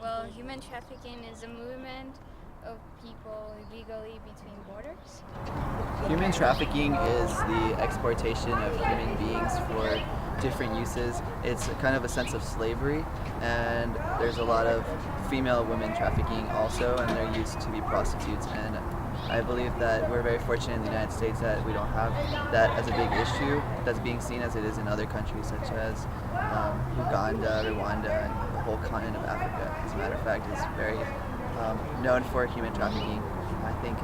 Well, human trafficking is a movement of people illegally between borders. Human trafficking is the exportation of human beings for different uses. It's kind of a sense of slavery, and there's a lot of female women trafficking also, and they're used to be prostitutes. And I believe that we're very fortunate in the United States that we don't have that as a big issue that's being seen as it is in other countries such as Uganda, Rwanda, and the whole continent of Africa. As a matter of fact, is very known for human trafficking. I think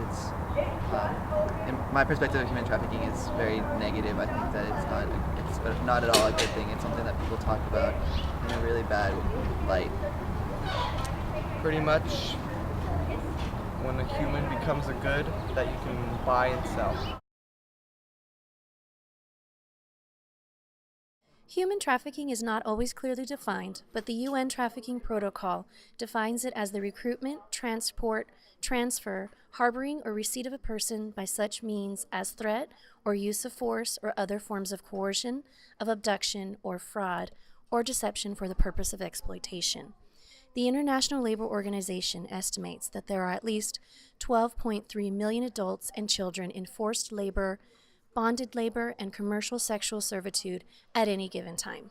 in my perspective of human trafficking is very negative. I think that it's not at all a good thing. It's something that people talk about in a really bad light. Pretty much when a human becomes a good that you can buy and sell. Human trafficking is not always clearly defined, but the UN Trafficking Protocol defines it as the recruitment, transport, transfer, harboring, or receipt of a person by such means as threat or use of force or other forms of coercion, of abduction or fraud, or deception for the purpose of exploitation. The International Labor Organization estimates that there are at least 12.3 million adults and children in forced labor, bonded labor, and commercial sexual servitude at any given time.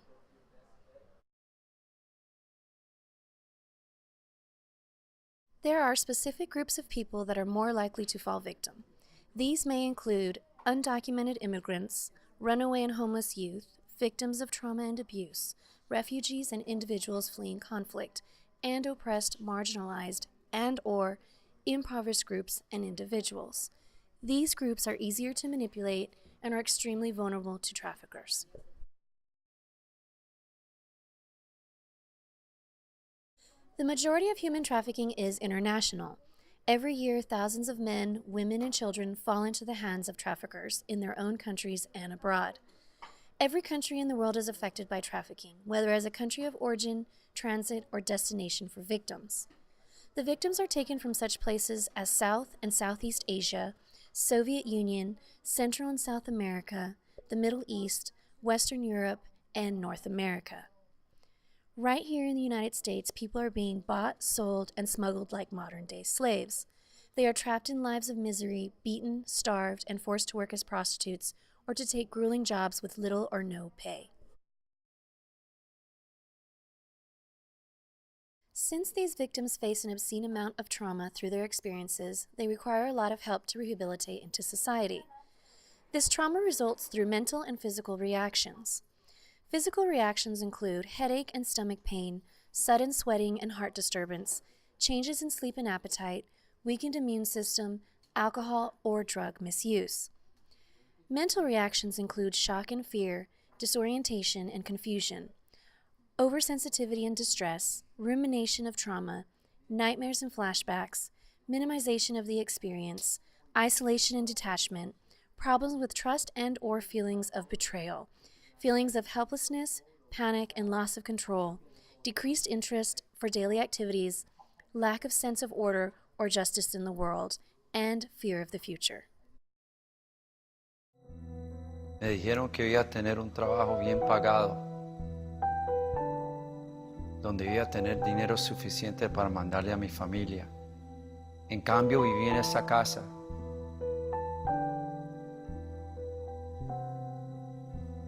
There are specific groups of people that are more likely to fall victim. These may include undocumented immigrants, runaway and homeless youth, victims of trauma and abuse, refugees and individuals fleeing conflict, and oppressed, marginalized, and/or impoverished groups and individuals. These groups are easier to manipulate and are extremely vulnerable to traffickers. The majority of human trafficking is international. Every year, thousands of men, women, and children fall into the hands of traffickers in their own countries and abroad. Every country in the world is affected by trafficking, whether as a country of origin, transit, or destination for victims. The victims are taken from such places as South and Southeast Asia, Soviet Union, Central and South America, the Middle East, Western Europe, and North America. Right here in the United States, people are being bought, sold, and smuggled like modern-day slaves. They are trapped in lives of misery, beaten, starved, and forced to work as prostitutes or to take grueling jobs with little or no pay. Since these victims face an obscene amount of trauma through their experiences, they require a lot of help to rehabilitate into society. This trauma results through mental and physical reactions. Physical reactions include headache and stomach pain, sudden sweating and heart disturbance, changes in sleep and appetite, weakened immune system, alcohol or drug misuse. Mental reactions include shock and fear, disorientation and confusion, oversensitivity and distress, rumination of trauma, nightmares and flashbacks, minimization of the experience, isolation and detachment, problems with trust and/or feelings of betrayal, feelings of helplessness, panic, and loss of control, decreased interest for daily activities, lack of sense of order or justice in the world, and fear of the future. Me dijeron que iba a tener un trabajo bien pagado, donde iba a tener dinero suficiente para mandarle a mi familia. En cambio, viví en esa casa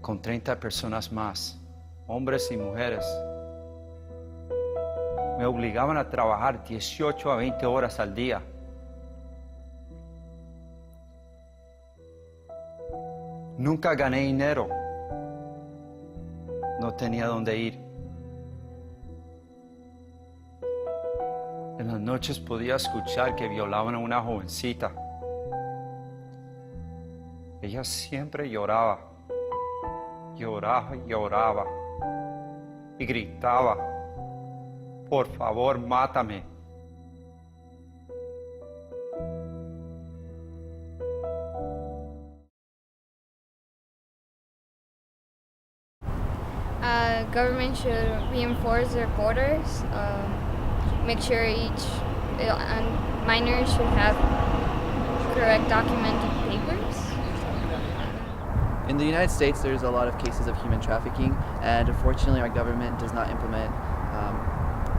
con 30 personas más, hombres y mujeres. Me obligaban a trabajar 18 a 20 horas al día. Nunca gané dinero. No tenía dónde ir. En las noches podía escuchar que violaban a una jovencita. Ella siempre lloraba. Lloraba y lloraba. Y gritaba, por favor, mátame. Government should reinforce their borders, make sure each minor should have correct documented papers. In the United States, there's a lot of cases of human trafficking, and unfortunately our government does not implement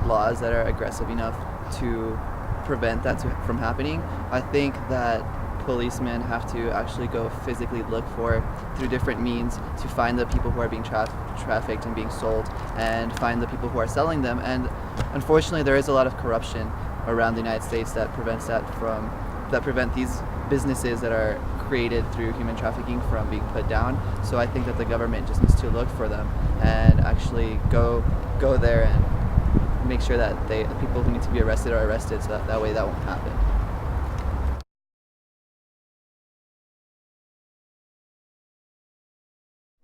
laws that are aggressive enough to prevent that from happening. I think that policemen have to actually go physically look for, through different means, to find the people who are being trafficked and being sold, and find the people who are selling them. And unfortunately, there is a lot of corruption around the United States that prevent these businesses that are created through human trafficking from being put down. So I think that the government just needs to look for them and actually go there and make sure that the people who need to be arrested are arrested, so that way that won't happen.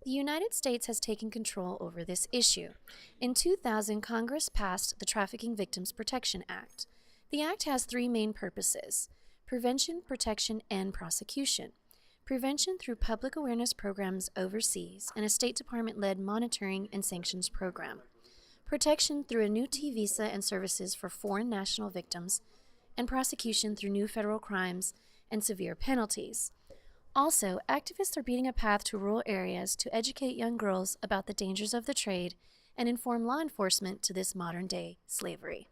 The United States has taken control over this issue. In 2000, Congress passed the Trafficking Victims Protection Act. The act has three main purposes: prevention, protection, and prosecution. Prevention through public awareness programs overseas and a State Department-led monitoring and sanctions program. Protection through a new T visa and services for foreign national victims, and prosecution through new federal crimes and severe penalties. Also, activists are beating a path to rural areas to educate young girls about the dangers of the trade and inform law enforcement to this modern-day slavery.